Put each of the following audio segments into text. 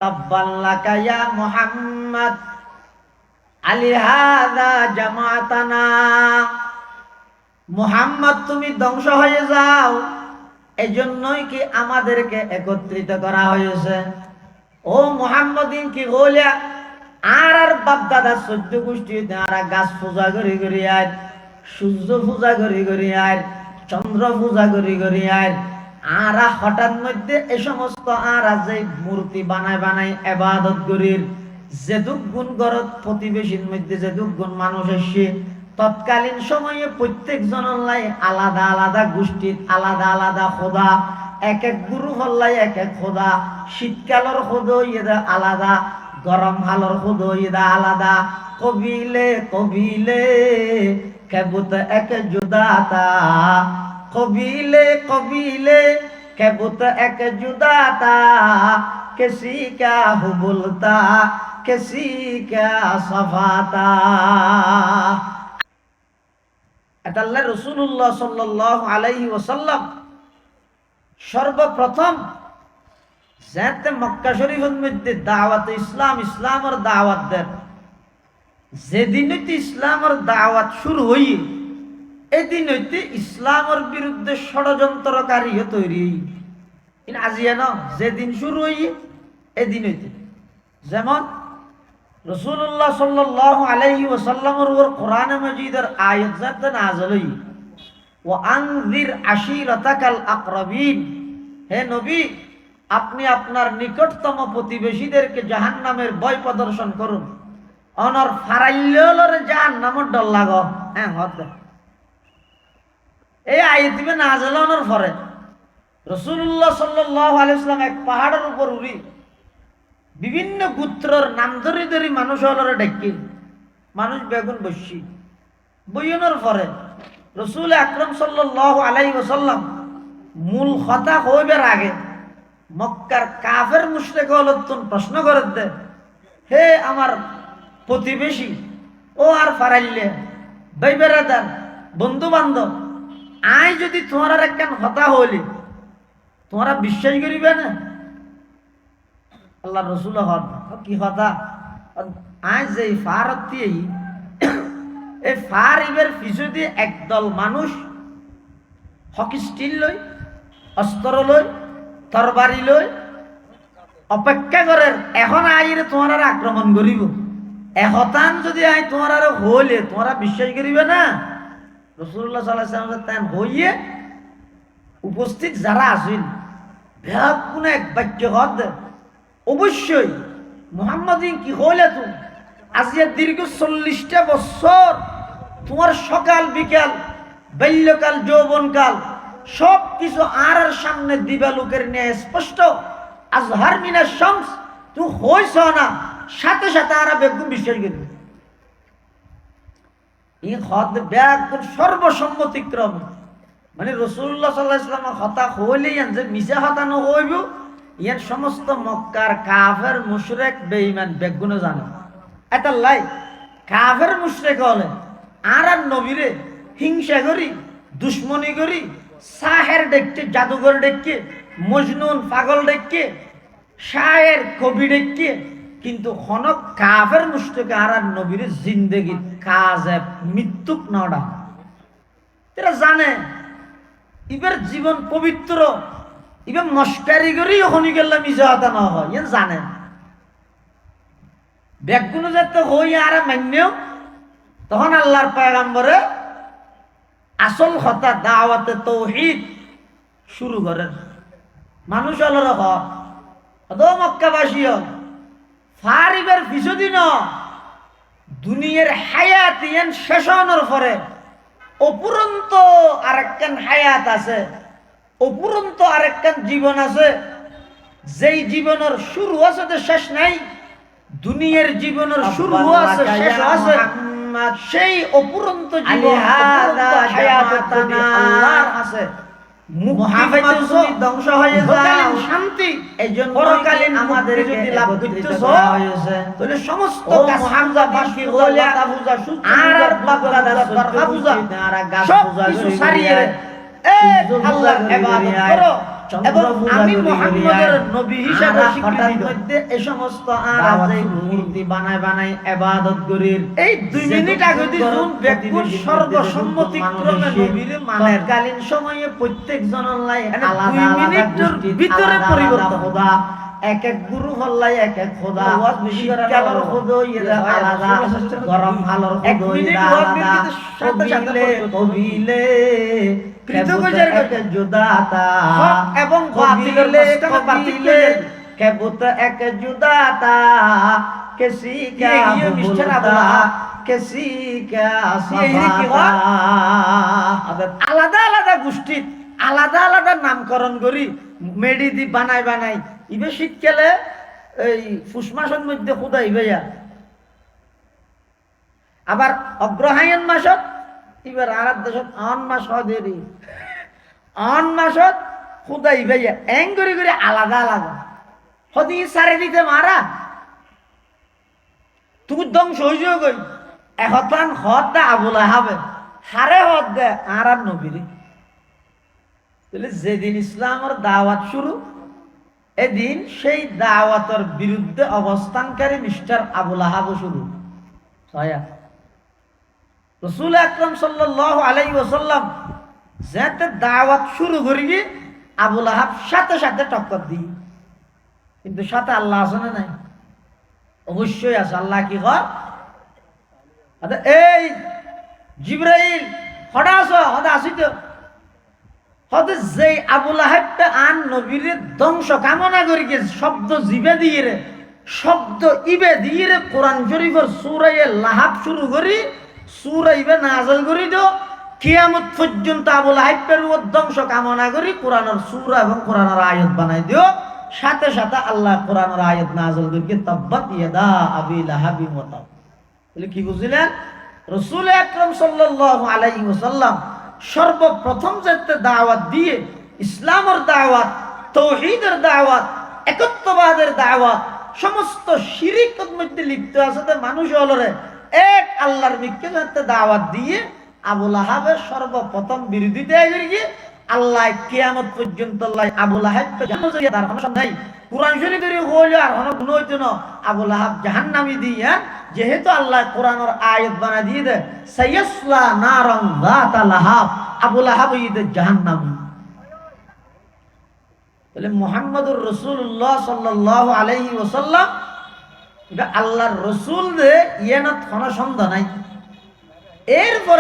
তাব্বাল্লাকা ইয়া মুহাম্মদ আলি হাযা জামাতানা। মুহাম্মদ তুমি ধ্বংস হয়ে যাও, এজন্যই কি আমাদেরকে একত্রিত করা হয়েছে। ও মুহাম্মদিন কি বলিয়া আর বাপ দাদা 14 গোষ্ঠী আর গাছ পূজা করি করি আর সূর্য পূজা করি করি আর চন্দ্র পূজা করি করি আর হঠাৎ মধ্যে এই সমস্ত আর যে মূর্তি বানায় বানায় ইবাদত করির যেদুক গুণ গরত প্রতিবেশীর মধ্যে যেদুক গুণ মানুষ এসে তৎকালীন সময়ে প্রত্যেক জনলাই আলাদা আলাদা গোষ্ঠীর আলাদা আলাদা খোদা, এক এক গুরু হল্লাই এক এক খোদা। শীতকালের খোদা ইয়েদা আলাদা, গরম হালর খোদা ইয়েদা আলাদা। কবিলে কবিলে কেবুত এক জুদাতা, কবিলে কবিলে কেবুত এক জুদাতা। কিসি কা হুবুলতা কিসি কা সফাতা। এটা আল্লাহ রাসূলুল্লাহ সাল্লাল্লাহু আলাইহি ওয়াসাল্লাম সর্বপ্রথম যাতে মক্কা শরীফের মধ্যে দাওয়াত ইসলাম, ইসলামের দাওয়াত দেন। যেদিন হইতে ইসলামের দাওয়াত শুরু হই এদিন হইতে ইসলামের বিরুদ্ধে ষড়যন্ত্রকারী তৈরি আজিয়া ন। যেদিন শুরু হই এদিন হইতে, যেমন রাসূলুল্লাহ সাল্লাল্লাহু আলাইহি ওয়াসাল্লামের উপর কোরআন মাজিদের আয়াত যাতে নাযিল হই, ওয়া আনযির আশীরাতাকাল আকরাবিন। হে নবী, আপনি আপনার নিকটতম প্রতিবেশীদেরকে জাহান্নামের ভয় প্রদর্শন করুন। অনর ফারাইলর জাহান্নামের ডর লাগো। হ্যাঁ হতে এই আয়াত দিবে নাযিল হওয়ার পরে রাসূলুল্লাহ সাল্লাল্লাহু আলাইহি ওয়াসাল্লাম এক পাহাড়ের উপর উড়ি বিভিন্ন গোত্রের নাম ধরি ধরি মানুষ হলরে ডেকি মানুষ বেগুন বসি বইনের পরে রাসূল আকরাম সাল্লাল্লাহু আলাইহি ওয়াসাল্লাম মূল কথা হইবার আগে মক্কার কাফের মুশরিক হলতুন প্রশ্ন করে দে, হে আমার প্রতিবেশী ও আর ফারাইলে ভাই বেরাদার বন্ধু বান্ধব, আই যদি তোমার একখান কথা হইলি তোমরা বিশ্বাস করিবে না? আল্লাহ রসুল কি কথা আজ যে ফারতি এই ফার ইবের পিছু দিয়ে একদল মানুষ হকি স্টিল লই অস্ত্র লই তরবারি লই অপেক্ষা করে এখন আইরে তোমার আক্রমণ করিব। এহতান যদি আই তোমার হইলে তোমরা বিশ্বাস করিবে না? রাসূলুল্লাহ সাল্লাল্লাহু আলাইহি ওয়াসাল্লাম তাই হইয়ে উপস্থিত যারা আছেন ভেক কোন এক বাক্য হদ অবশ্যই মুহাম্মাদিন কি হইলে তুমি আজিয়া দীর্ঘ 40টা বছর তোমার সকাল বিকাল বাল্যকাল যৌবনকাল সব কিছু আর সামনে দিবা লোকের নিয়ে স্পষ্ট আজহার মিনাশ শামস তুই হইছ না, সাথে সাথে আর বেগুন বিশ্বাস করবে। এই হদ ব্যাগ সর্বসম্মতিক্রম মানে রাসূলুল্লাহ সাল্লাল্লাহু আলাইহি ওয়াসাল্লাম কথা হইলে যে মিছা কথা ন হইব ইয়ার সমস্ত মক্কার কাফের মুশরিক বেঈমান বেগুন জানে। এটা লাই কাফের মুশরিক হলে আর নবীরে হিংসা করি দুশ্মনী করি সাহের ডেকে জাদুঘর ডেকে মজনুন পাগল ডেকে শায়ের কবি ডেকে, কিন্তু হনক কাফের মুশরিক আর নবীর জিন্দেগি কাজে মৃত্যুক নডা এরা জানে ইবের জীবন পবিত্র, ইবে মস্কারি করি হনি গেলে মিশা হতা না হয় ইয়ে জানে বেগুন যাতে হই আর মান্যও। তখন আল্লাহর পয়গম্বরে আসল কথা দাওয়াতে তাওহীদ শুরু করেন। মানুষ হলর হদ মক্কাবাসী ফারিবের কিছুদিন দুনিয়ার হায়াত ইয়ান শেষ হওয়ার পরে অপুরন্ত আরেকখান হায়াত আছে, অপুরন্ত আরেকখান জীবন আছে। যেই জীবনের শুরু আছে তো শেষ নাই, দুনিয়ার জীবনের শুরু আছে শেষ আছে, সেই অপুরন্ত জীবন আল্লাহর আছে। ধ্বংস হয়ে যায় শান্তি এই জন্য পরকালীন আমাদের যদি লাভ করতেছ তাহলে সমস্ত হামজা বাকি বলে আর বাগদাদ পূজা সব কিছু সারিয়ে আল্লাহর ইবাদত করো, এবং আমি মুহাম্মদের নবী হিসেবে স্বীকৃতি মধ্যে এই সমস্ত আর মূর্তি বানায় বানায় ইবাদত করির এই 2 মিনিট আগে দিন ব্যক্তির সর্বসম্মতিক্রমে নবীর মানের কালীন সময়ে প্রত্যেক জনের লাই আলাদা 2 মিনিটের ভিতরে পরিবর্তন খোদা এক এক গুরু হল্লাই এক এক খোদা শীতকালের খোদা ইরা আলাদা গরম ভালোর খোদা ইরা আলাদা কবিলে কৃতজ্ঞতার এক জুদাতা এবং বাতিলে কবিলে কেবত এক জুদাতা কিসি কা মিষ্টারা কিসি কা সাফা আলাদা আলাদা গোষ্ঠী আলাদা আলাদা নামকরণ করি মেডি দি বানাই বানাই ইবে শীতকালে এই ফুস মাসের মধ্যে খুদা ইবেয়া আবার অগ্রহায়ণ মাসত এবার আর দেশত অন মাস হদেরি অন মাসত খুদা ইবেয়া এং করে করে আলাদা আলাদা হদি সারে দিতে মারা তুই ধ্বংস হয়ে যাও গই এখন হদ দা আবুলা হবে হারে হদ দে আর নবীরি তাহলে যেদিন ইসলামের দাওয়াত শুরু এদিন সেই দাওয়াতের বিরুদ্ধে অবস্থানকারী মিস্টার আবুল আহাব শুরু রাসূল আকরাম সাল্লাল্লাহু আলাইহি ওয়াসাল্লাম যাতে দাওয়াত শুরু করি আবুল আহাব সাথে সাথে টক্কর দিই কিন্তু সাথে আল্লাহ আছে না নাই অবশ্যই আছে আল্লাহ কি কর এই জিবরাইল হঠাৎ আসো হঠাৎ আসি তো হতে যে আবুল আহাবটা আন নবীর ধ্বংস কামনা করি শব্দ জিবে দিয়ে রে শব্দ ইবে দিয়ে রে কোরআন শরীফের সূরা লাহাব শুরু করি সূরা ইবে নাযিল করি তো কিয়ামত পর্যন্ত আবুল আহাবের ধ্বংস কামনা করি কোরআনের সূরা এবং কোরআনের আয়াত বানাই দিও সাথে সাথে আল্লাহ কোরআনের আয়াত নাযিল করি তাব্বাত ইয়াদা আবি লাহাবি ওয়া তাব তাহলে কি বুঝলেন রাসূল আকরাম সাল্লাল্লাহু আলাইহি ওয়াসাল্লাম সর্বপ্রথম যেতে দাওয়াত দিয়ে ইসলামের দাওয়াত তাওহীদের দাওয়াত একত্ববাদের দাওয়াত সমস্ত শিরকের মধ্যে লিপ্ত আছে মানুষ হলরে এক আল্লাহর মিথ্যা যেতে দাওয়াত দিয়ে আবুল আহাবের সর্বপ্রথম বিরোধিতা করি আল্লাহ কিয়ামত পর্যন্ত আল্লাহ আবুল আহাবকে জান্নাতে তার কোনো সন্দেহ নাই কুরআন শরীফের হইল আর কোনো গুণ হইতো না আবুল আহাব জাহান্নামী দিয়া যেহেতু আল্লাহ কোরআনের আয়াত বানা দিয়ে দে সায়াসলা নারান যাতা লাহাব আবুল আহাব ইদে জাহান্নামী তাহলে মুহাম্মদুর রাসূলুল্লাহ সাল্লাল্লাহু আলাইহি ওয়াসাল্লাম এটা আল্লাহর রাসূল দে ইয়ানত কোনো সন্দেহ নাই এরপর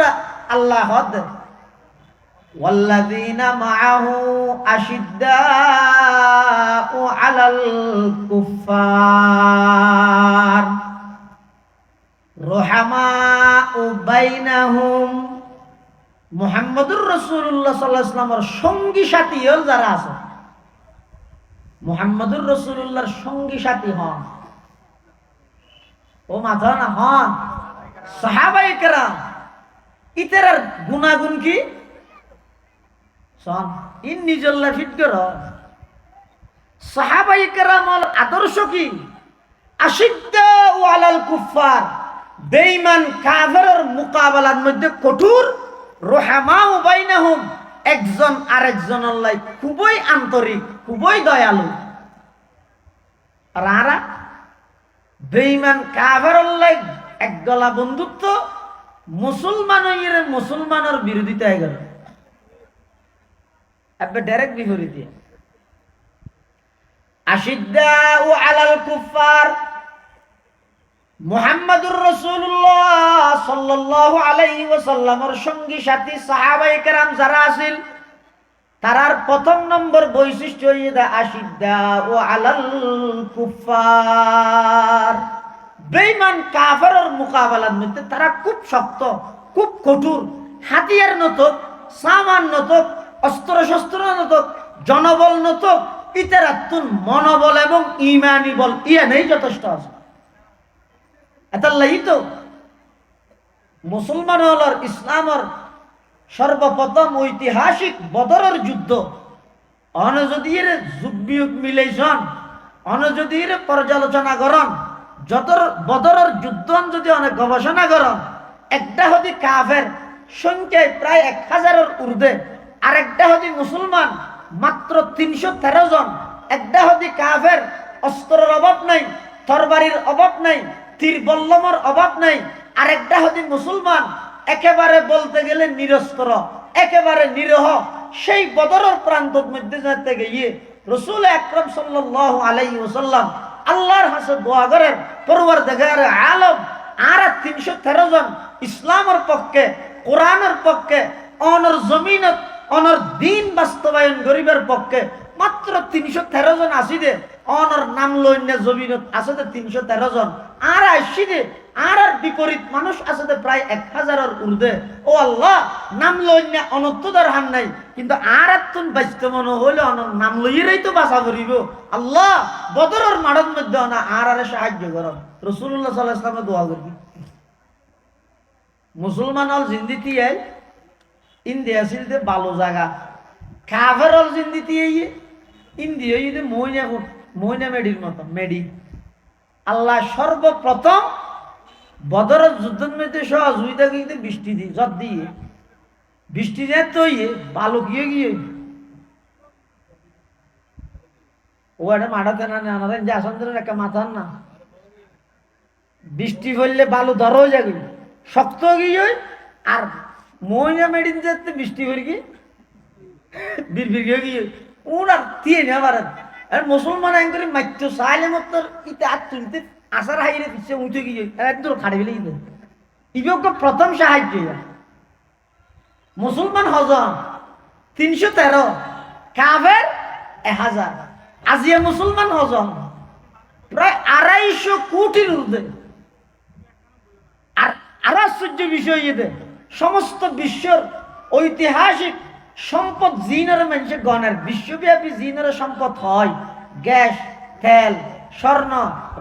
আল্লাহ হদ والذين معه أشداء على الكفار رحماء بينهم মুহাম্মদুর রাসূলুল্লাহ সাল্লাল্লাহু আলাইহি ওয়াসাল্লামের সঙ্গী সাথী হল যারা আছে মুহাম্মদুর রাসূলুল্লাহর সঙ্গী সাথী হন ও মাথা না হন সাহাবায়ে কেরাম ইতার গুনাহগুণ কি সন ইন নিজল্লা ফিট কর সাহাবায়ে কেরামের আদর্শ কি আশিদ্দাউ আলাল কুফার বেঈমান কাফেরের মোকাবেলার মধ্যে কঠোর রহমাউ বাইনাহুম একজন আরেকজনের লাই খুবই আন্তরিক খুবই দয়ালু আর আরা বেঈমান কাফেরের লাই একদলা বন্ধুত্ব মুসলমানের বিরোধিতা হয়ে গেল আপনি ডাইরেক্ট বিপরীতে আশিদ্দাউ আলাল কুফার মুহাম্মদুর রাসূলুল্লাহ সাল্লাল্লাহু আলাইহি ওয়াসাল্লামের সঙ্গী সাথী সাহাবায়ে কেরাম যারা আছেন তারার প্রথম নম্বর বৈশিষ্ট্য হইছে আশিদ্দাউ আলাল কুফার বেঈমান কাফেরের মোকাবেলার মধ্যে তারা খুব শক্ত খুব কঠোর হাতিয়ার নতক সামান নতক অস্ত্র শস্ত্র নতক জনবল নতক ইতারাতুন মনোবল এবং ঈমানি বল ইয়া নেই যথেষ্ট আছে এতাল্লাহি তো মুসলমান হলর ইসলামের সর্বপ্রথম ঐতিহাসিক বদরের যুদ্ধ অনযদির যুগবিয়োগ মিলেছন অনযদির পর্যালোচনা করন যত বদরের যুদ্ধ যদি অনেক গবেষণা করন একটা হদি কাফের সংখ্যায় প্রায় 1000-এর ঊর্ধ্বে আরেকটা হদি মুসলমান মাত্র 313 জন। একটা হদি কাফের, অস্ত্রের অভাব নাই, তরবারির অভাব নাই, তীর বল্লমের অভাব নাই। আর একটা হদি মুসলমান, একেবারে বলতে গেলে নিরস্ত্র, একেবারে নিরহ। সেই বদরের প্রান্তর মধ্যে যেতে গিয়ে রাসূল আকরাম সাল্লাল্লাহু আলাইহি ওয়াসাল্লাম আল্লাহর কাছে দোয়া করেন, পরওয়ারদিগার আলম, আর 313 জন ইসলামের পক্ষে, কোরআনের পক্ষে, অনর জমিনত অনর দিন বাস্তবায়ন গরিবের পক্ষে মাত্র 313 জন আসিদে, অনর নাম লইনে জমিনত আছে 313 জন। আর আসিদে আর বিপরীত মানুষ আছে প্রায় 1000-এর ঊর্ধ্বে। ও আল্লাহ, নাম লইনে অনত্তদার হান নাই, কিন্তু আর তুন বাঁচতে মনে হইলে অনর নাম লইয়েরাই তো বাঁচা করিব। আল্লাহ, বদরের মাঠের মধ্যে না আর সাহায্য করো। রাসূলুল্লাহ সাল্লাল্লাহু আলাইহি ওয়াসাল্লাম দোয়া করবি। মুসলমান হল জিন্দিতি ইন্ডিয়া সিলতে ভালো জায়গা, কাফের হল জিন্দিতি ইন্ডিয়া মইনা মেডির মতো মেডি। আল্লাহ সর্বপ্রথম বদরের যুদ্ধের মধ্যে সহযোগিতা কিন্তু বৃষ্টি দিয়ে জট দিয়ে বৃষ্টি দিয়ে তো বালু গিয়ে গিয়ে ও একটা মাঠাতে না আমাদের যে আসান একটা মাথার না বৃষ্টি পড়লে বালু ধরো যাবে শক্ত গিয়ে আর মইনা মেডিন যেতে বৃষ্টি করে গিয়ে বিড়বিড় গিয়ে ওনার দিয়ে নেবার। আর মুসলমান আইন করে মাত্র চাইলে মতো ইতে আর তুলতে আসার হাইরে পিছিয়ে উঠে গিয়ে একদম খাড়ে ফেলে গিয়ে ইবক প্রথম সাহায্য। মুসলমান হজন 313, কাফের 1000। আজিয়া মুসলমান হজন প্রায় 250 কোটির ঊর্ধ্বে। আর আশ্চর্য বিষয় এতে সমস্ত বিশ্বর ঐতিহাসিক সম্পদ জিনের মানুষে গণের, বিশ্বব্যাপী জিনের সম্পদ হয় গ্যাস, তেল, স্বর্ণ,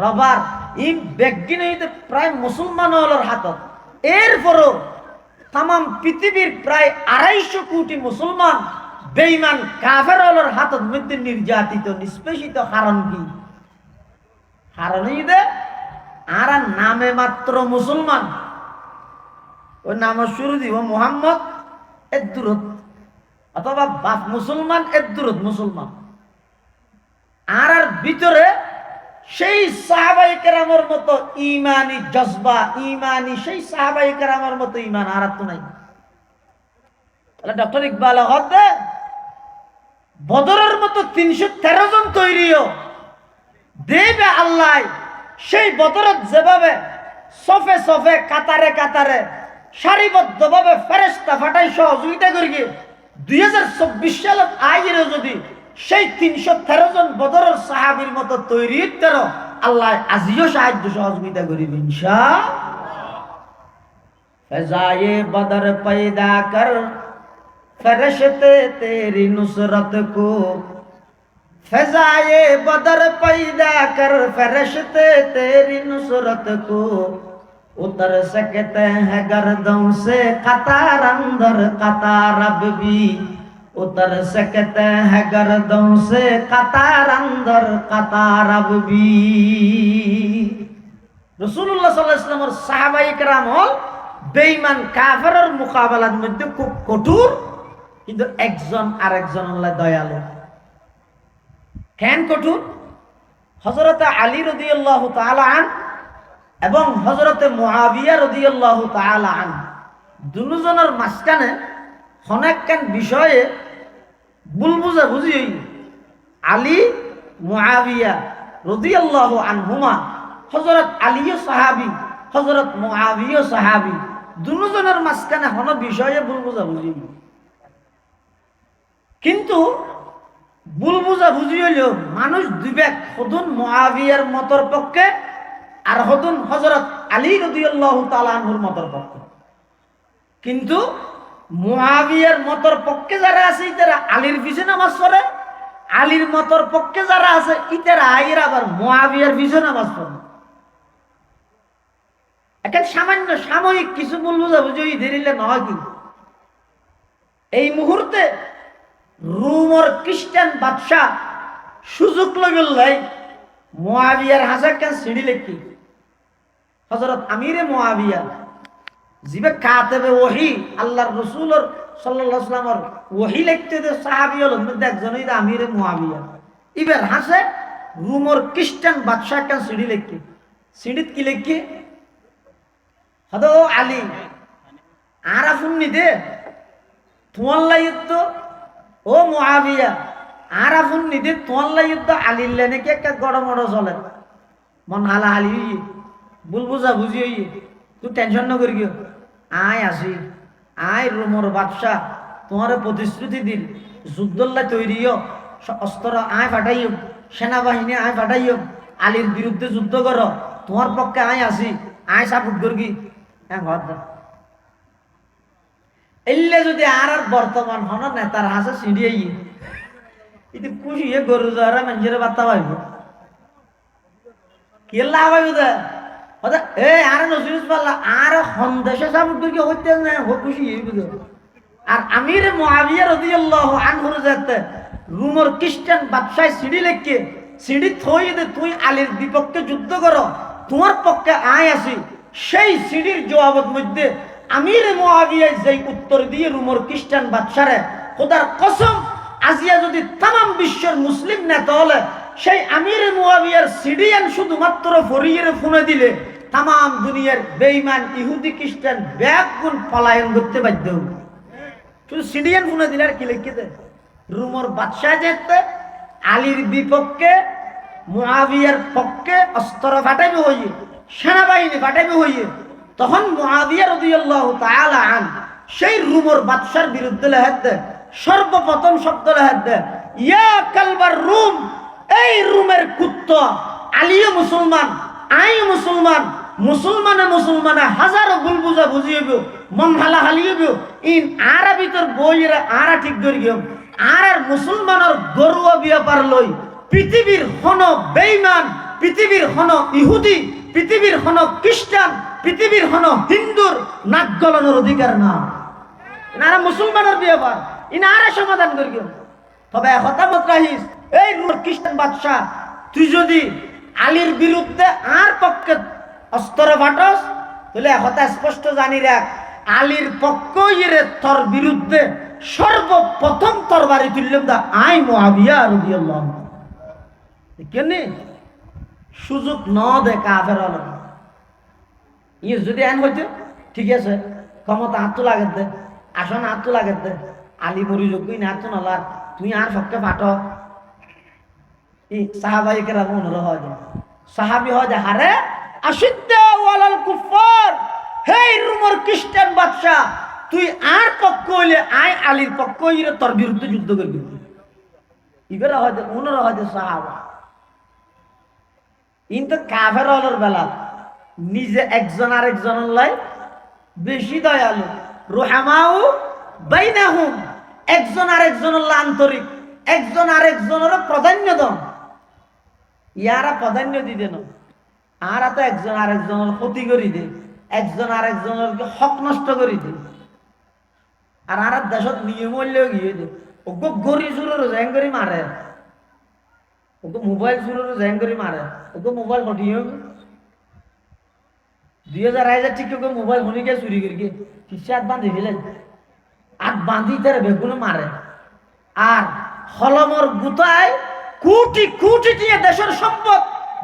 রবার, এই ব্যাগিন হইতে প্রায় মুসলমান হলোর হাতত। এরপরও তাম পৃথিবীর প্রায় 250 কোটি মুসলমান বেঈমান কাফের হলোর হাতত মধ্যে নির্যাতিত নিষ্পেষিত। কারণ কি? কারণ দে আর নামে মাত্র মুসলমান, ওই নামের শুরু দিব মোহাম্মদ এর দূরত, অথবা বাপ মুসলমান এর দূরত মুসলমান। আর ভিতরে সেই সাহাবায়ে কেরামের মতো ইমানি জজবা, ইমানি সেই সাহাবায়ে কেরামের মতো ইমান আর তো নাই। তাহলে ডক্টর ইকবাল হদে বদরের মতো 313 জন তৈরিও দেবে আল্লাহ। সেই বদরত যেভাবে সফে সফে কাতারে কাতারে সারিবদ্ধভাবে ফেরেশতা ফাটাই সহযোগিতা করি 2024 সালত আইরে যদি সেই 313 জন বদরের সাহাবীর মতো তৈরি করো, আল্লাহ আজিও সাহায্য সহযোগিতা করিবে ইনশাআল্লাহ। ফজায়ে বদর पैदा कर फरिश्ते तेरी नुसरत को, फजाए बदर पैदा कर फरिश्ते तेरी नुसरत को, उतर सकते हैं गर्दों से कतार अंदर कतार अब भी, उतर सकते हैं गर्दों से कतार अंदर कतार अब भी। রাসূলুল্লাহ সাল্লাল্লাহু আলাইহি ওয়াসাল্লামের সাহাবায়ে কেরাম হল বেঈমান কাফেরের মোকাবেলার মধ্যে খুব কঠোর, কিন্তু একজন আরেকজন আল্লাহ দয়ালু। কেন কঠোর? হযরত আলী রাদিয়াল্লাহু তাআলা আন এবং হযরত মুআবিয়া রাদিয়াল্লাহু তাআলা আন দুজনের মাঝখানে অনেকখান বিষয়ে ভুল বুঝাবুঝি হই। আলী মুআবিয়া রাদিয়াল্লাহু আনহুমা, হযরত আলীও সাহাবী, হযরত মুআবিয়া সাহাবী, দুজনের মাঝখানে কোনো বিষয়ে ভুল বুঝাবুঝি। কিন্তু ভুল বুঝাবুঝি হইলেও মানুষ দুইবেক, হদুন মুআবিয়ার মতর পক্ষে আর হদুন হযরত আলী রাদিয়াল্লাহু তাআলা আনহুর মতর পক্ষে। কিন্তু মুআবিয়ার মতর পক্ষে যারা আছে ইতারা আলীর পিছনে নামাজ পড়ে, আলীর মতর পক্ষে যারা আছে ইতারা আইরা আবার মুআবিয়ার পিছনে নামাজ পড়ে। এখন সামান্য সাময়িক কিছু ভুল বুঝাবুঝি ধরিলে নয়। কি এই মুহূর্তে রোমর খ্রিস্টান বাদশাহ সুযোগ লাগলাই মুআবিয়ার হাজারখান সিঁড়ি লেখি হযরত আমিরে মুআবিয়া জিবে কাতেবে ওহী আল্লাহর রাসূলের সাল্লাল্লাহু আলাইহি ওয়াসাল্লামের ওহী লিখতে দে সাহাবী হল মধ্যে একজন হইল আমিরে মুআবিয়া। এবার হাসে রোমর খ্রিস্টান বাদশা একটা সিঁড়ি লিখি, সিঁড়িত কি লিখি হদো আলী আরাফুন নিদে তোমাল্লা যুদ্ধ ও মুআবিয়া আরাফুন নিদে তোমাল্লা যুদ্ধ আলিল্লা নাকি একটা গড়মড় চলে মন হালা হালি বুল বুঝা বুঝি হই তুই টেনশন না করি গিয়ে আয় আসি আয় রোমর বাদশা তোমার প্রতিশ্রুতি দিল যুদ্ধল্লা তৈরিও অস্ত্র আয় ফাটাইও সেনাবাহিনী আয় ফাটাইও আলীর বিরুদ্ধে যুদ্ধ করো তোমার পক্ষে আয় আসি আয় সাপোর্ট করবি হ্যাঁ ঘর এলে যদি আর বর্তমান হন নেতার হাসে সিঁড়িয়ে এটি খুশিয়ে গরু যারা মানুষের বার্তা পাইব কে লাভ হইব এ আর নজরুল পাল্লা আর সন্দেশে সাপোর্ট করি হইতে না খুশি আর আমির মুআবিয়া রাদিয়াল্লাহু আনহু যাতে রোমর খ্রিস্টান বাদশাহ সিঁড়ি লেখকে সিঁড়ি থই দে তুই আলীর বিপক্ষে যুদ্ধ করো তোমার পক্ষে আয় আসি সেই সিঁড়ির জবাবের মধ্যে আমির মুআবিয়া যেই উত্তর দিয়ে রোমর খ্রিস্টান বাদশারে খোদার কসম আজিয়া যদি তাম বিশ্বের মুসলিম নেতা হলে সেই আমির মুআবিয়ার সিডিয়ান শুধুমাত্র ফরিয়ের ফোনে দিলে তাম দুনিয়ার বেঈমান ইহুদি খ্রিস্টান ব্যাগুণ পলায়ন করতে বাধ্য হবে। শুধু সিডিয়ান ফোনে দিলে আর কি লিখে দেয় রোমর বাদশাহ যেতে আলীর বিপক্ষে মুআবিয়ার পক্ষে অস্ত্র ফাটাইবে হইয়ে সেনাবাহিনী ফাটাইবে হইয়ে তখন মুআবিয়া রাদিয়াল্লাহু তাআলা আন সেই রোমর বাদশার বিরুদ্ধে লেহাত দেয় সর্বপ্রথম শব্দ লেহাত দেয় ইয়া কালবার রুম এই রুমের কুত্তা আলীও মুসলমান আই মুসলমান মুসলমানে মুসলমানে হাজারো ভুল বুঝা বুঝিয়েব মন হালা হালিয়েব ইন আরা ভিতর বইয়েরা আরা ঠিক ধরি গিয়ে আর মুসলমানের গরুয়া ব্যাপার লই পৃথিবীর হন বেঈমান পৃথিবীর হন ইহুদি পৃথিবীর হন খ্রিস্টান পৃথিবীর হন হিন্দুর নাক গলানোর অধিকার না ইনারা মুসলমানের ব্যাপার ইনারা সমাধান করি তবে হতামত রাহিস এই খ্রিস্টান বাদশাহ তুই যদি আলীর বিরুদ্ধে আর পক্ষে অস্ত্র ফাটস তাহলে হতা স্পষ্ট জানি রাখ আলীর পক্ষ ইরে তোর বিরুদ্ধে সর্বপ্রথম তরবারি তুললাম দা আই মুআবিয়া রাদিয়াল্লাহু কেন সুযোগ ন দে কাফের হল ই যদি আইন হইতে ঠিক আছে ক্ষমতা হাত তো লাগে দে আসন হাত তো লাগে দে আলী মরি যোগ্য না হাত নলা তুই আর পক্ষে ফাট ই সাহাবাই কেরাম অনুরোধ হয় সাহাবি হয় যে হারে আশিদ্দা ওয়ালাল কুফার হে রোমর খ্রিস্টান বাদশা তুই আর পক্ষ হইলে আয় আলীর পক্ষ হইলে তোর বিরুদ্ধে যুদ্ধ করবি ইবেরা হয়তো উনারা হয়তো সাহাবা কিন্তু কাফের হলোর বেলা নিজে একজন আর একজনের লাই বেশি দয়ালু রুহামাউ বাইনাহুম একজন আর একজনের লাই আন্তরিক একজন আর একজনের প্রাধান্য দাও ইয়ারা প্রাধান্য দিতে না আর তো একজন আর একজনের ক্ষতি করি দে একজন আর একজনের হক নষ্ট করি দে আর দেশত নিয়ম হইলেও গিয়ে দে ওকে গড়ি চুরের জ্যাং করে মারে ওকে মোবাইল চুরের জ্যাং করে মারে ওকে মোবাইল হটিয়ে 2000 ঠিক ওকে মোবাইল শুনি গিয়ে চুরি করি গিয়ে কিসে হাত বাঁধি ফেলেন হাত বাঁধি তার বেগুনে মারে আর হলমর গুতায় কোটি কোটি দিয়ে দেশের সম্পদ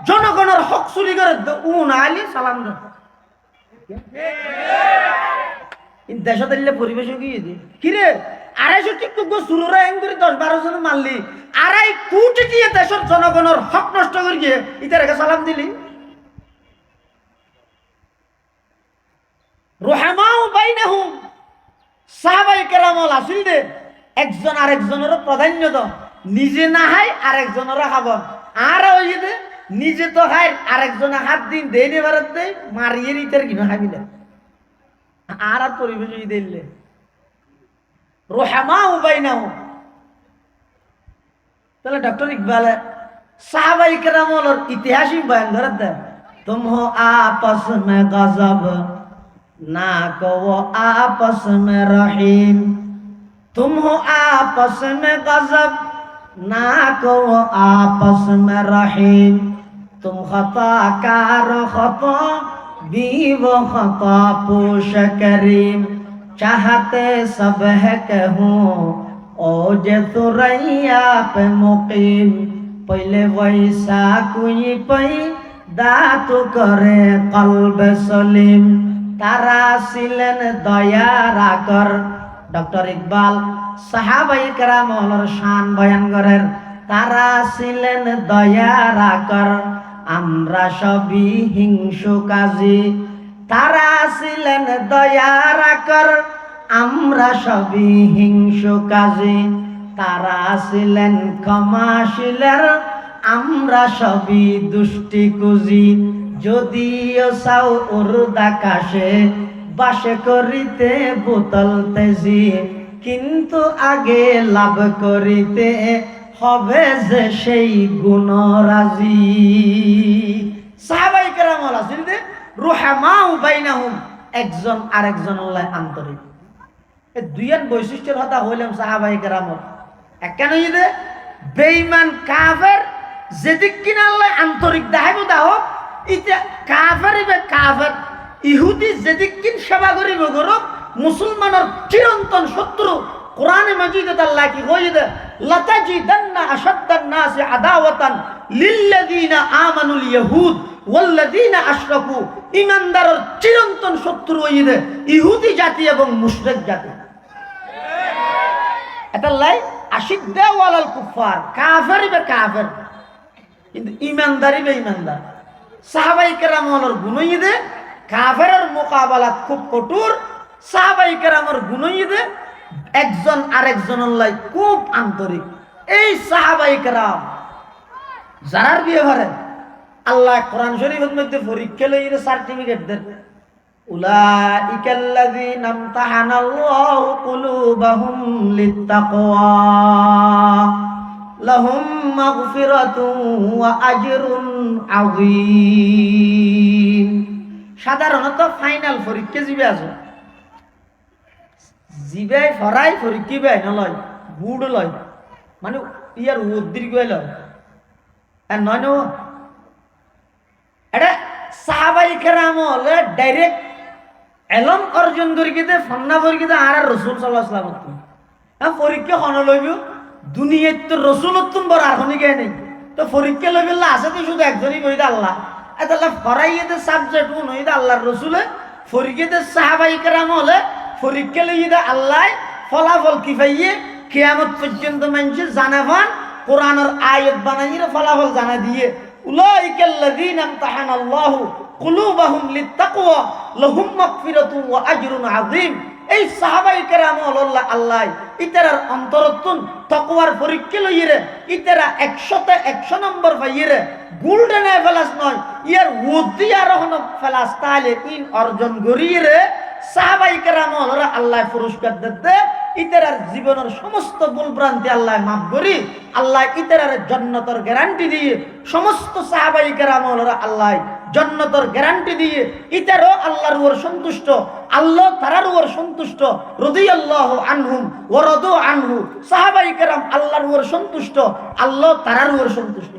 জনগণের হক চুরি করে উন আলি সালাম দেশত এলে পরিবেশ গিয়ে দি কিরে 250 টিক চুরোরা এং করে 10-12 জন মারলি 2.5 কোটি দিয়ে দেশের জনগণের হক নষ্ট করে গিয়ে ইতারে সালাম দিলি রুহামাউ বাইনাহুম সাহাবায়ে কেরামল আসিল দে একজন আরেকজনের প্রাধান্য দাও নিজে না খাই আরেকজনের খাব আর ওই দে নিজে তো খাই আরেকজনে হাত দিন দেনে বারত দে মারিয়ে ইতার কিনা খাবি না আর পরিবেশ দিলে রুহামাউ বাইনাহুম তাহলে ডক্টর ইকবাল সাহাবায়ে কেরামল ইতিহাসই বয়ান করত দে तुम हो आपस में गजब ना को वो आपस में रहीम तुम हो आपस में गजब ना को वो आपस में रहीम तुम खता कार खता भी वो खता पोश करीम चाहते सब है कहूँ ओ जे तुरैया पे मुकीम पहले वैसा कोई पै दातु करे कल्ब सलीम तारा ছিলেন দয়ার আকর ডক্টর ইকবাল সাহাবায়ে কেরামের শান বয়ান করেন তারা ছিলেন দয়ার আকর আমরা সবই হিংসুকাজী তারা ছিলেন দয়ার আকর আমরা সবই হিংসুকাজী তারা ছিলেন ক্ষমাশীলের আমরা সবই দুষ্টিকুজি যদিও চাও উর্দাকাশে বাসে করিতে বোতল তেজি কিন্তু আগে লাভ করিতে হবে যে সেই গুণরাজি সাহাবায়ে কেরাম আছেন যে রুহামাউ বাইনাহুম একজন আরেকজনের আন্তরিক এই দুইয়ান বৈশিষ্ট্যের কথা হইলাম সাহাবায়ে কেরামের একখান হইছে বেঈমান কাফের যেদিক কিনা আল্লাহ আন্তরিক দেখাইব দাও ইটা কাফের ইবে কাফের ইহুদি যেদিক কিন সেবা করিব গরব মুসলমানের চিরন্তন শত্রু কোরআনে মাজিদে আল্লাহ কি কইছে লাতাজিদান্না আশাদ্দান নাসি আদাওয়াতান লিল্লাযিনা আমানুল ইয়াহুদ ওয়াল্লাযিনা আশরাকু ঈমানদারের চিরন্তন শত্রু হইছে ইহুদি জাতি এবং মুশরিক জাতি এটা লাই আশিদ্দা ওয়ালাল কুফার কাফের ইবে কাফের কিন্তু ঈমানদারি বে ঈমানদার সাহাবায়ে কেরামের গুণ হইছে কাফেরের মোকাবেলাত খুব কঠোর সাহাবায়ে কেরামের গুণ হইছে একজন আরেকজনের লাই খুব আন্তরিক এই সাহাবায়ে কেরাম যারার বিয়ে করেন আল্লাহ কোরআন শরীফের মধ্যে পরীক্ষা লইরে সার্টিফিকেট দেন উলাইকাল্লাযীনা আমতাহানাল্লাহু কুলুবাহুম লিত্তাকওয়া লাহুম মাগফিরাতুন ওয়া আজরুন আযীম সাধারণত ফাইনাল পরীক্ষা জিবে আছে জিবে ফরাই পরীক্ষা বে নলয় বুড লয় মানে ইয়ার উদ্দীর্ঘ লয় আর নয় এটা সাহাবায়ে কেরাম হলে ডাইরেক্ট এলম অর্জন করি গিয়ে ফন্না করি গিয়ে আর রসুল সাল্লাল্লাহু আলাইহি ওয়াসাল্লাম পরীক্ষা খন লইব দুনিয়াত তো রসুলত্ব বড় আর কোনো গে নেই তো পরীক্ষা লইবে আছে তো শুধু একজনই কইদা আল্লাহ এতলা ফরাইয়েতে সাবজেক্ট কোন হইদা আল্লাহর রসুলে পরীক্ষাতে সাহাবায়ে কেরাম হলে পরীক্ষা লইদা আল্লাহ ফলাফল কি পাইয়ে কিয়ামত পর্যন্ত মানুষ জানাবান কোরআনের আয়াত বানাইয়ে ফলাফল জানা দিয়ে উলাইকাল্লাযীনা আমতাহানাল্লাহু কুলুবাহুম লিত্তাকওয়া লাহুম মাগফিরাতুন ওয়া আজরুন আযীম এই সাহাবায়ে কেরাম আল্লাহ ইতারার অন্তরতুন তাকওয়ার পরীক্ষা লইরে ইতারা 100তে 100 নম্বর পাইরে গোল্ডেন ফেলাস নয় ইয়ার উদ্দিয়া রহন ফেলাস তাহলে ইন অর্জন করিরে সাহাবায়ে কেরাম আল্লাহ পুরস্কার দিতে ইতারার জীবনের সমস্ত ভুলভ্রান্তি আল্লাহ মাফ করি আল্লাহ ইতারার জান্নাতের গ্যারান্টি দিয়ে সমস্ত সাহাবায়ে কেরাম আল্লাহ জান্নাতের গ্যারান্টি দিয়ে ইতারও আল্লাহর উপর সন্তুষ্ট আল্লাহ তারার উপর সন্তুষ্ট রাদিয়াল্লাহু আনহুম ওয়া রাদু আনহু সাহাবায়ে কেরাম আল্লাহর উপর সন্তুষ্ট আল্লাহ তারার উপর সন্তুষ্ট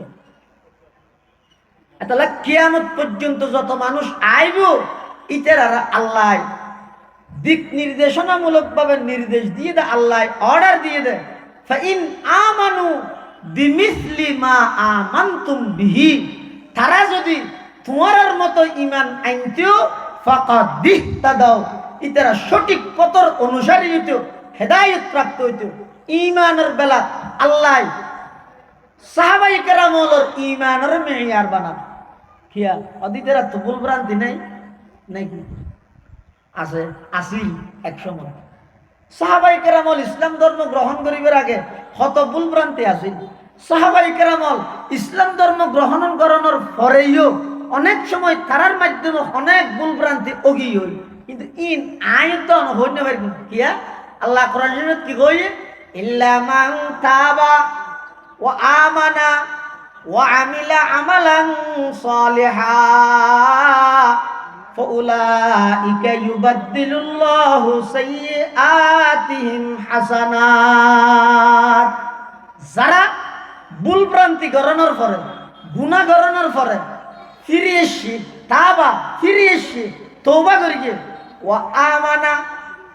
এতলা কিয়ামত পর্যন্ত যত মানুষ আইব ইতারা আল্লাহ দিক নির্দেশনামূলক ভাবে নির্দেশ দিয়ে দেয় আল্লাহ অর্ডার দিয়ে দেয় ফাইন আমানু বিমিসলি মা আমানতুম বিহি তারা যদি তোমার মতো ঈমান আনতেও ফাকাদ দিহতাদাও ইতারা সঠিক পথের অনুসারী হইতো হেদায়েত প্রাপ্ত হইতো ঈমানের বেলা আল্লাহ সাহাবায়ে কেরামের ঈমানের মেয়ার বানান কিয়া অদিতেরা তো ভুলভ্রান্তি নাই নাকি আছে আসিল এক সময় সাহাবায়ে কেরাম ইসলাম ধর্ম গ্রহণ করিবার আগে কত ভুলভ্রান্তি আসিল সাহাবায়ে কেরাম ইসলাম ধর্ম গ্রহণ করানোর পরেও অনেক সময় তারার মাধ্যমে অনেক ভুলভ্রান্তি অগি হই কিন্তু ইন আয়তন হইনে পারি কিয়া আল্লাহ কোরআন শরীফে কি কই ইল্লা মান তাবা ওয়া আমানা ওয়া আমিলা আমালান সালিহা ফাউলাইকা ইউবাদদিলুল্লাহু সাইয়্যাতিহিম হাসানাত যারা ভুলভ্রান্তি করানোর পরে গুনাহ করানোর পরে ফিরে এসে তাবা ফিরে এসে তওবা করি ও আমানা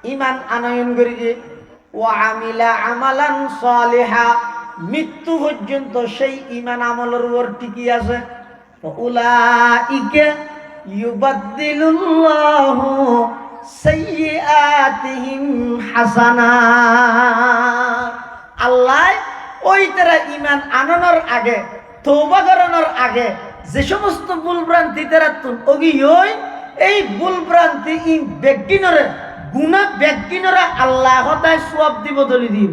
ইমান আনয়ন করি ওয়া আমিলা আমালান সালিহা মৃত্যু পর্যন্ত সেই ইমান আমলের উপর টিকি আছে উলাইকা ইউবাদদিলুল্লাহু সাইয়্যাতিহিম হাসানাত। আল্লাহ ওই তারা ইমান আনানোর আগে তওবা করানোর আগে যে সমস্ত ভুলভ্রান্তি তারা ওগি ওই এই ভুলভ্রান্তি ইন ব্যক্তিনরে গুনাহ ব্যক্তিনরা আল্লাহ হতায় সওয়াব দিব দলি দিব।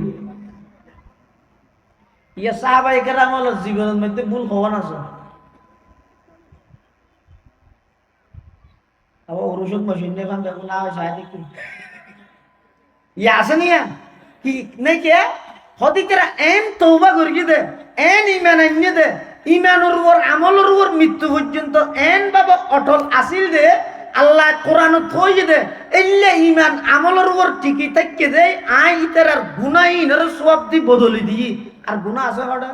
ইয়া সাহাবায়ে কেরাম হলো জীবনের মধ্যে ভুল হওয়া না আছে আবার ওরসক মেশিন নিয়ে কাম দেখো না শায়দ কি ইয়া আছে নিয়া কি নাই কে হদি তেরা এন তওবা করি দে এন ঈমান আনিয়ে দে ঈমানের উপর আমলের উপর মৃত্যু পর্যন্ত এন বাবা অটল আসিল দে আল্লাহ কোরআনত থই দে এল্লে ঈমান আমলের উপর টিকি থাককে দে আই ইতার গুনাহীনের সওয়াব দি বদলি দি আর গুনাহ আছে হড়া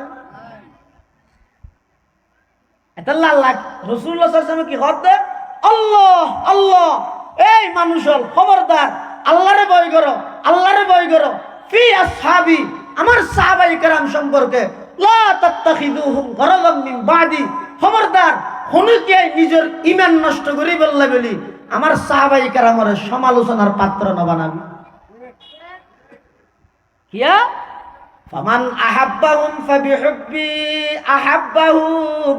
এতাল্লাহ আল্লাহ রাসূলুল্লাহ সাল্লাল্লাহু আলাইহি ওয়াসাল্লাম কি হদ দে আল্লাহ আল্লাহ এই মানুষল খবরদার আল্লাহরে ভয় করো আল্লাহরে ভয় করো ফি আসহাবি আমার সাহাবায়ে কেরাম সম্পর্কে লা তাত্তাখিযুহুম গরাযাম মিন বাদি খবরদার হনুকে নিজের ঈমান নষ্ট করি বললে বলি আমার সাহাবায়ে কেরামের সমালোচনার পাত্র না বানাবি কিয়া ফামান আহাব্বাহুম ফাবিহুব্বি আহাব্বাহুম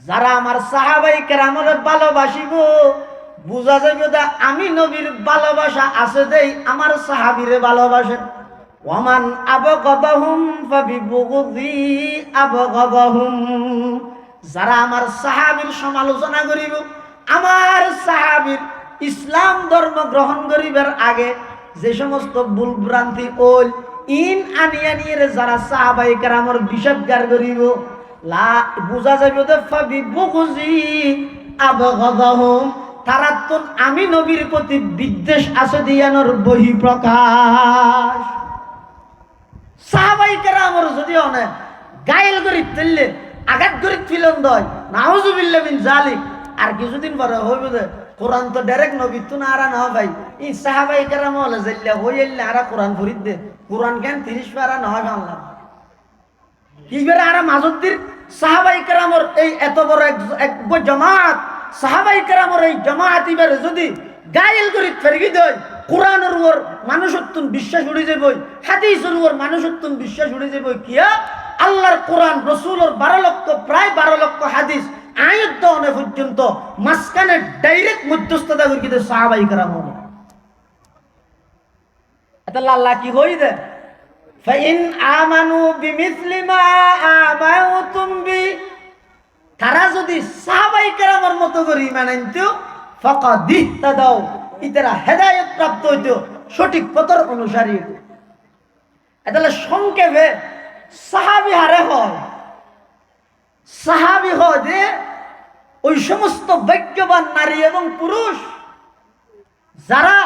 যারা আমার সাহাবায়ে কেরামের ভালোবাসিব বুঝা যাবে দা আমি নবীর ভালোবাসা আছে দেই আমার সাহাবীরে ভালোবাসে ওয়ামান আবগাদাহুম ফাবিবুগদি আবগাদাহুম যারা আমার সাহাবীর সমালোচনা করিব আমার সাহাবীর ইসলাম ধর্ম গ্রহণ করিবার আগে যে সমস্ত ভুল ভ্রান্তি ওল ইন আনিয়া নিয়ে যারা সাহাবায়ে কেরামের বিষদগার করিব লা বুঝা যাবে দা ফাবিবুগদি আবগাদাহুম তারা তো আমি নবীর প্রতি বিদ্বেষ আছে দিয়ানোর বহি প্রকাশ সাহাবায়ে কেরামের যদি অনেক গায়েল করি তুললে আঘাত করি ফিলন দয় নাউজুবিল্লাহ মিন জালিক আর কিছুদিন পরে হইবে যে কোরআন তো ডাইরেক্ট নবী তো না আরা না ভাই এই সাহাবায়ে কেরাম হলে যাইলে হইলে আরা কোরআন ফরিদ দে কোরআন কেন 30 পারা না হয় বাংলা কিবের আরা মাজুদ্দির সাহাবায়ে কেরামের এই এত বড় এক জামাত সাহাবায়ে কেরামের এই জামাত ইবার যদি গায়েল করি ফেরগি দেয় কোরআনের উপর মানুষত্ব বিশ্বাস উড়ে যাবে হাদিসের উপর মানুষত্ব বিশ্বাস উড়ে যাবে কিয়া আল্লাহর কোরআন রাসূলের 12 লক্ষ প্রায় 12 লক্ষ হাদিস আয়াত দনে পর্যন্ত মাসকানে ডাইরেক্ট মধ্যস্থতা করি দে সাহাবায়ে কেরাম এটা আল্লাহ কি কই দে ফাইন আমানু বিমিসলি মা আমাতুম বি তারা যদি সাহাবায়ে কেরামের মতো করে ঈমান আনতো ফাকাদ ইহতাদাও ইতারা হেদায়েত প্রাপ্ত হইতো সঠিক পথের অনুসারী এতালে সংক্ষেপে সাহাবী হারে হয় সাহাবী হয় যে ওই সমস্ত ভাগ্যবান নারী এবং পুরুষ যারা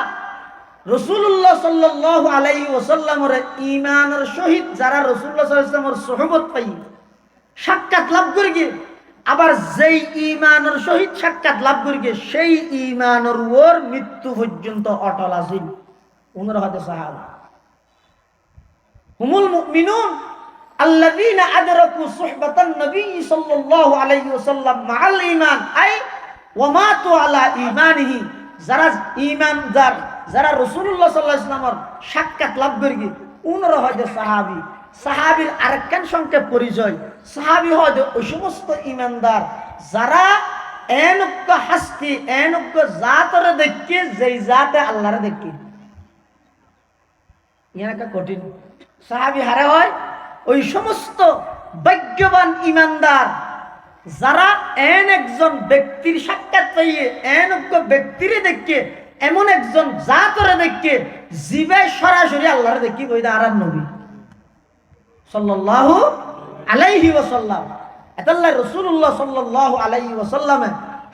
রাসূলুল্লাহ সাল্লাল্লাহু আলাইহি ওয়াসাল্লামের ঈমানের সহিত যারা রাসূলুল্লাহ সাল্লাল্লাহু আলাইহি ওয়াসাল্লামের সুহবত পাই সাক্ষাৎ লাভ করি আবার যেই ঈমানের সহিত সাক্ষাৎ লাভ করি সেই ঈমানের উপর মৃত্যু পর্যন্ত অটল আছেন উনারা হতে সাহাবা হুমুল মুমিনুন আল্লাযীনা আদরাকু সুহবাতান নবী সাল্লাল্লাহু আলাইহি ওয়াসাল্লাম মাআল ঈমান আই ওয়া মাতু আলা ঈমানিহি যারা ঈমানদার যারা রাসূলুল্লাহ সাল্লাল্লাহু আলাইহি ওয়াসাল্লামের সাক্ষাৎ লাভ করি উনারা হতে সাহাবী সাহাবীর আরেকখান সংক্ষেপ পরিচয় সাহাবী হয় ওই সমস্ত ঈমানদার যারা এনক্য হাস্তি এনক্য জাতরে দেখে যেই জাতে আল্লাহরে দেখে ইয়াকা কঠিন সাহাবী হারে হয় ওই সমস্ত ভাগ্যবান ঈমানদার যারা একজন ব্যক্তির সাক্ষাৎ পাইয়ে এনক্য ব্যক্তিরে দেখে এমন একজন জাতরে দেখে জিবে সরাসরি আল্লাহরে দেখি ওই দা আরাম নবী সাল্লাল্লাহু আলাইহি ওয়াসাল্লাম আল্লাহ রাসূলুল্লাহ সাল্লাল্লাহু আলাইহি ওয়াসাল্লাম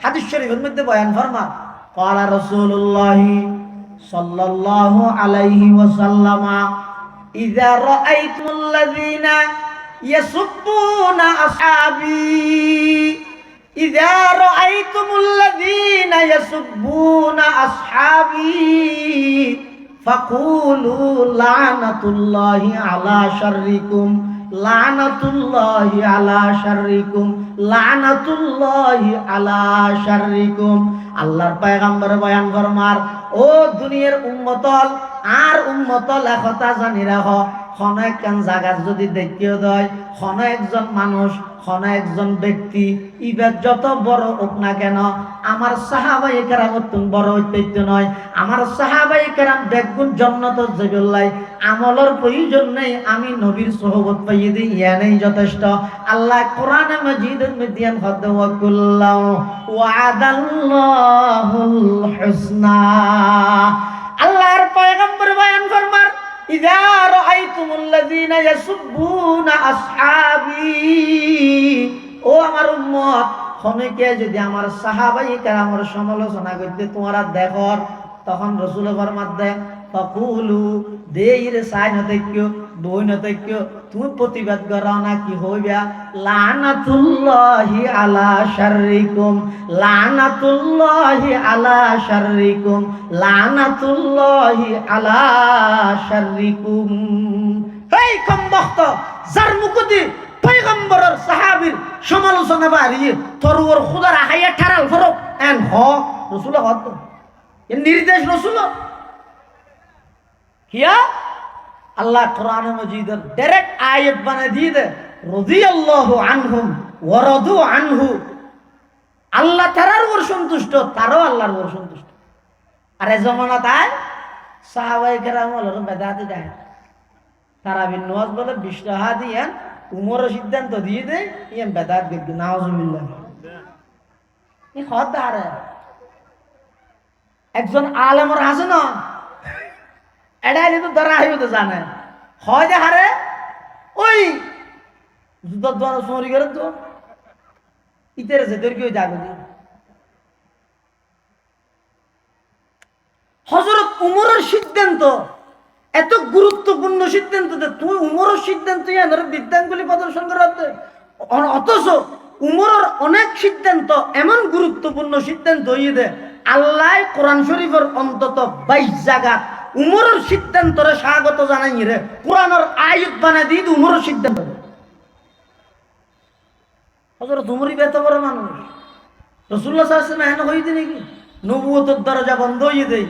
হাদিস শরীফের মধ্যে বয়ান ফরমা ক্বালা রাসূলুল্লাহ সাল্লাল্লাহু আলাইহি ওয়াসাল্লাম ইযা রাআইতুল্লাযীনা ইয়াসুব্বুনা আসহাবি ইযা রাআইতুমুল্লাযীনা ইয়াসুব্বুনা আসহাবি ফাকুলু লানাতুল্লাহি আলা শাররিকুম লানাতুল্লাহি আলা শাররিকুম লানাতুল্লাহি আলা শাররিকুম। আল্লাহর পয়গম্বর বয়ান ফরমার, ও দুনিয়ার উম্মতল আর উম্মতল একথা জানি রাখো, কোন একখান জায়গা যদি দেখিয়ে দেয় কোন একজন মানুষ কোন একজন ব্যক্তি ইবার যত বড় হোক না কেন, আমার সাহাবায়ে কেরাম তুমি বড় হইতে নয়, আমার সাহাবায়ে কেরাম দেখুন জান্নাত যাবেলাই, আমলের প্রয়োজন নেই, আমি নবীর সোহবত পাইয়ে দিই, ইয়ানেই যথেষ্ট। আল্লাহ কোরআনে মাজিদের মধ্যে হদে ওয়া কুল্লাহু ওয়াদাল্লাহুল হুসনা। আল্লাহর পয়গম্বর বয়ান ফরমার, ইযা রাআইতুমুল্লাযীনা ইয়াসুব্বুনা আসহাবি, ও আমার উম্মত, খনেকে যদি আমার সাহাবায়ে কেরামের সমালোচনা করতে তোমরা দেখো, তখন রাসূল ফরমাত দে ফাকুলু, দেইরে সাইন দেখিও বইন দেখিও, তুমি প্রতিবাদ করো না, কি হইবা, লানাতুল্লাহি আলা শাররিকুম লানাতুল্লাহি আলা শাররিকুম লানাতুল্লাহি আলা শাররিকুম। এই কমবখত, যার মুখদি পয়গম্বরের সাহাবীর সমালোচনা বাড়িয়ে তোর ওর খুদার আহাইয়া ঠারাল ফরক এন হ রাসূল হত এর নির্দেশ রাসূল কিয়া আল্লাহ কোরআন মাজিদের ডাইরেক্ট আয়াত বানায় দিয়ে দে, রাদিয়াল্লাহু আনহুম ওয়া রাদু আনহু, আল্লাহ তারার ওর সন্তুষ্ট, তারও আল্লাহর ওর সন্তুষ্ট। আর এই জমানা তাই সাহাবায়ে কেরাম হলো বেদাতি দেয়, তারাবির নামাজ বলে 20 টাকা দিয়ে উমরের সিদ্ধান্ত দিয়ে দেয়, ইয়ান বেদাত দেখবে, নাউজুবিল্লাহ। এই হদ হারে একজন আলেমর আছে না, এটাই তো ধরা হইব তো জানে, হয় যে হারে ওই জুতার দোয়ানো সরি করে তো ইতের যেদের কেউ যাবে। হযরত উমরের সিদ্ধান্ত এত গুরুত্বপূর্ণ সিদ্ধান্ত, তুমি উমরের সিদ্ধান্ত বিদ্যাঙ্গুলি প্রদর্শন করাতে, অথচ উমরের অনেক সিদ্ধান্ত এমন গুরুত্বপূর্ণ সিদ্ধান্ত হইয়ে দে, আল্লাহ কোরআন শরীফের অন্তত 22 জায়গা উমরের সিদ্ধান্তরে স্বাগত জানাই রে, কোরআনের আয়াত বানাই দিয়ে উমরের সিদ্ধান্ত। হযরত উমর এত বড় মানুষ, রাসূলুল্লাহ সাল্লাল্লাহু আলাইহি ওয়াসাল্লাম এনে হইতে নাকি নবুয়তের দরজা বন্ধ হয়ে দেয়,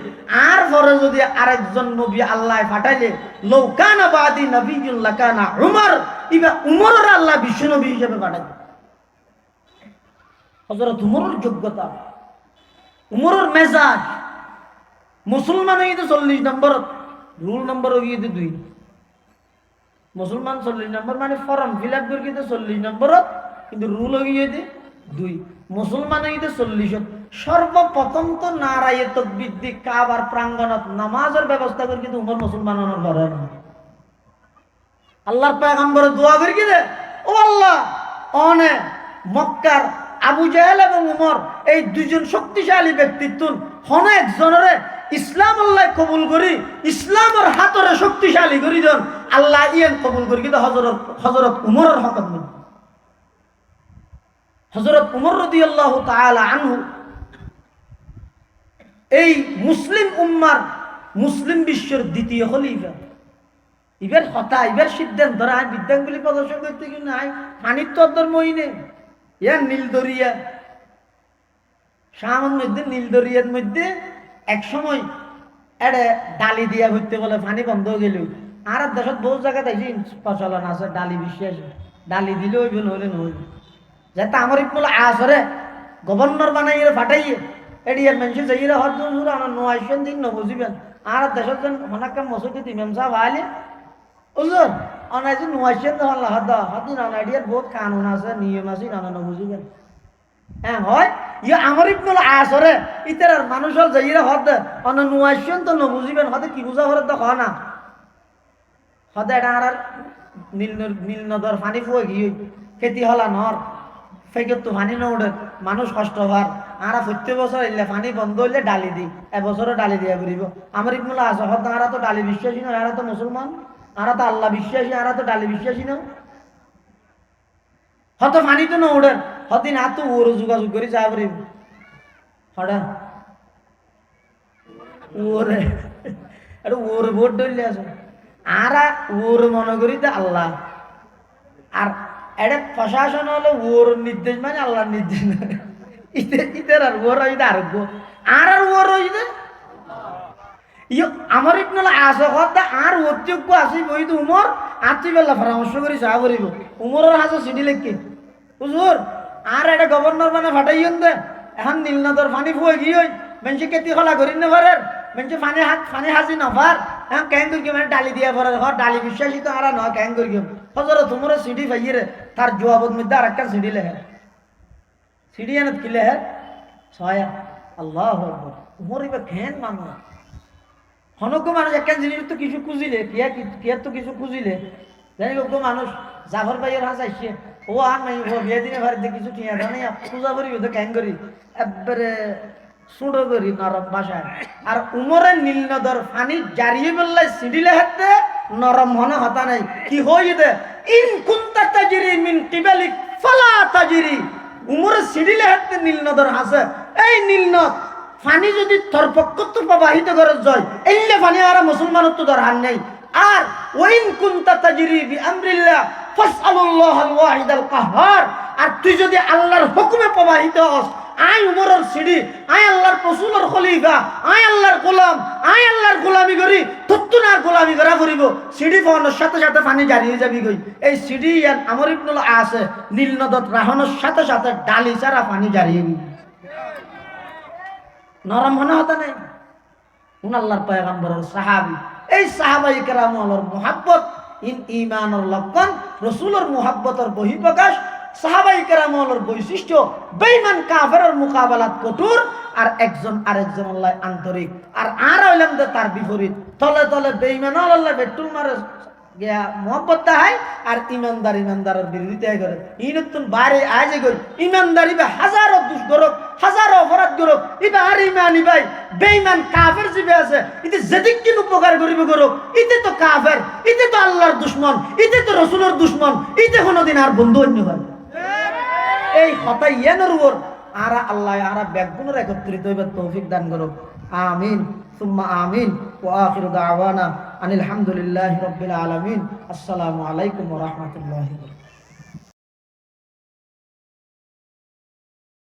আর পরে যদি আরেকজন নবী আল্লাহ পাঠাইলে লাউ কানা বাদি নবিয়্যুন লাকানা উমর, ইবা উমরের আল্লাহ বিশ্ব নবী হিসেবে পাঠাইবে। হযরত উমরের যোগ্যতা, উমরের মেজাজ, মুসলমান হইতে 40 নম্বর, রুল নম্বর হইয়ে 2, মুসলমান 40 নম্বর মানে ফর্ম ফিল আপ করে 40 নম্বর, কিন্তু রুল হইয়ে 2, মুসলমান হইতে 40। সর্বপ্রথম তো নারায়ে তাকবীর দি কাবার প্রাঙ্গণত নামাজের ব্যবস্থা করে কিন্তু উমর মুসলমানের ঘরে না। আল্লাহর পয়গম্বর দোয়া করে কি দে, ও আল্লাহ, অনে মক্কার আবু জাহেল এবং উমর এই দুজন শক্তিশালী ব্যক্তিত্ব হন একজনের ইসলাম আল্লাহ কবুল করি, ইসলামের হাতরে শক্তিশালী করি দেন, আল্লাহ ইয়ান কবুল করি কিন্তু হযরত উমরের হকত নেই। হযরত উমর রাদিয়াল্লাহু তাআলা আনহু এই মুসলিম উম্মার, মুসলিম বিশ্বের দ্বিতীয় খলিফা। ইবের কথা, ইবের সিদ্ধান্ত ধরা বিদ্যাঙ্গুলি প্রদর্শন করতে কি নাই, পানির তো ধর্মই নেই, ইয়ার নীলদরিয়া শামের মধ্যে, নীলদরিয়ার মধ্যে এক সময় এড়ে ডালি দিয়া হইতে বলে পানি বন্ধ হয়ে গেল। আর দেশত বহু জায়গাতে প্রচলন আছে ডালি বিশ্বাস, ডালি দিলে হইব নহলে নহইব। যাতে আমার ইকমল আসরে গভর্নর বানাইয়ে ফাটাইয়ে এডিয়ার মানুষ যাইয়ে হর দূর আমার নোয়াইছেন দিন নবুঝিবেন। আর দেশত যেন হনাক্কা মসজিদ ইমাম সাহেব আলে ওজন অনাইছে নোয়াইছেন তখন লাহাদ হাতিন অনাইডিয়ার বহুত কানুন আছে, নিয়ম আছে, নানা নবুঝিবেন। হ্যাঁ হয় ইয়ে আমার ইকমল আসরে ইতার মানুষের যাইয়ে হদ অন নোয়াইছেন তো নবুঝিবেন, হতে কি বুঝা হরে তো হ না, হতে এটা আর নীল নদর পানি ফুয়ে গিয়ে খেতি হলা নর ফেকে তো পানি নৌড়ে মানুষ কষ্ট হওয়ার। আর প্রত্যেক বছর এলে পানি বন্ধ হইলে ডালি দিই, এবছরও ডালি দিয়া করিব। আমার ইকমলা আছে হত আরা তো ডালি বিশ্বাসী নয়, আরা তো মুসলমান, আরা তো আল্লাহ বিশ্বাসী, আরা তো ডালি বিশ্বাসী না। হত পানি তো নৌড়ে হদিন হাত ওর যোগাযোগ করে যা করিব, হঠাৎ ওরে এটা ওর ভোট ধরলে আছে আর ওর মনে করি তো আল্লাহ আর এটা প্রশাসন হলো ওর নির্দেশ মানে আল্লাহর নির্দেশ ইদের আর ওর হইতে আরোগ্য আর ওর হইতে আমার একটু আসে কথা আর অযোগ্য আসি বই তো উমর আত্মি বেলা পরামর্শ করি চা করিব উমরের হাজর চিঠি লেখকে হুজুর আর এটা গভর্নর মানে ফাটাইন দে এখন নীলনদর পানি ফুয়ে গিয়ে মানুষে কেতি খোলা করি না পারে মানুষে পানি হাজি নফার এখন কেন করি মানে ডালি দিয়া পড়ে ঘর ডালি বিশ্বাসী তো আর নয় কেন করি হজর তোমার চিঠি পাইয়ে রে তার জবাবত মধ্যে আর একটা চিঠি লেখে চিঠি এনে কি লেখে ছয়া আল্লাহ উমর এবার ঘেন মানুষ হনক মানুষ একখান জিনিস তো কিছু খুঁজিলে কিয়া তো কিছু খুঁজিলে জানি গো মানুষ জাফর ভাইয়ের হাস আসছে ও আর নাই ও বিয়ে দিনে বাড়িতে কিছু ঠিয়া জানি পূজা করি তো ক্যাং করি একবারে সুড়ো করি নরম ভাষায় আর উমরের নীলনদর ফানি জারিয়ে বললাই সিডিলে হাতে নরম হনে হতা নাই কি হই দে ইন কুনতা তাজরি মিন কিবালিক ফালা তাজরি উমরের সিডিলে হাতে নীলনদর হাসে এই নীলনদ ফানি যদি তোর পক্ষ তো প্রবাহিত করে যায় এইলে ফানি আর মুসলমানের তো দরকার নেই আর ওয়াইন কুনতা তাজরি বিআমরিল্লাহ ফাসআলুল্লাহাল ওয়াহিদাল কাহ্হার আর তুই যদি আল্লাহর হুকুমে প্রবাহিত হস আই উমরের সিঁড়ি আই আল্লাহর রাসূলের খলিফা আই আল্লাহর গোলাম আই আল্লাহর গোলামি করি তত্তুনার গোলামি করা করিব সিঁড়ি পাওয়ানোর সাথে সাথে পানি জারি হয়ে যাবি গই এই সিঁড়ি আর আমর ইবনুল আসে নীলনদত রাহনের সাথে সাথে ডালি ছাড়া পানি জারি হয়ে নরম হনে হতা নাই উন আল্লাহর পয়গম্বরের সাহাবী এই সাহাবায়ে কেরামের মুহাব্বত ইমানের লক্ষণ রাসূলের মুহাব্বতের বহিঃপ্রকাশ সাহাবায়ে কেরামের বৈশিষ্ট্য বেঈমান কাফেরের মোকাবেলাত কঠোর আর একজন আরেকজন আল্লাহ আন্তরিক আর হইলাম যে তার বিপরীত তলে তলে বেঈমান আল্লাহ বেটুল মারে গিয়া মোহাব্বত দেখাই আর ইমানদারের বিরোধিতা করে ইনতুন বাইরে আজ গই ইমানদারি বা হাজারো দুষ গরক হাজারো অপরাধ গরক ইবা আর ইমানি ভাই বেঈমান কাফের জিবে আছে ইতে যেদিক কিন উপকার করিবে গরক ইতে তো কাফের ইতে তো আল্লাহর দুশমন ইতে তো রাসূলের দুশমন ইতে কোনদিন আর বন্ধু হইতে পারে এই কথা ইয়ানোর উপর আর আল্লাহ আর ব্যাকগুণের একত্রিত হইবার তৌফিক দান করুক আমিন সুম্মা আমিন ওয়া আখিরু দাওয়ানা আনিল হামদুলিল্লাহি রাব্বিল আলামিন আসসালামু আলাইকুম ওয়া রাহমাতুল্লাহি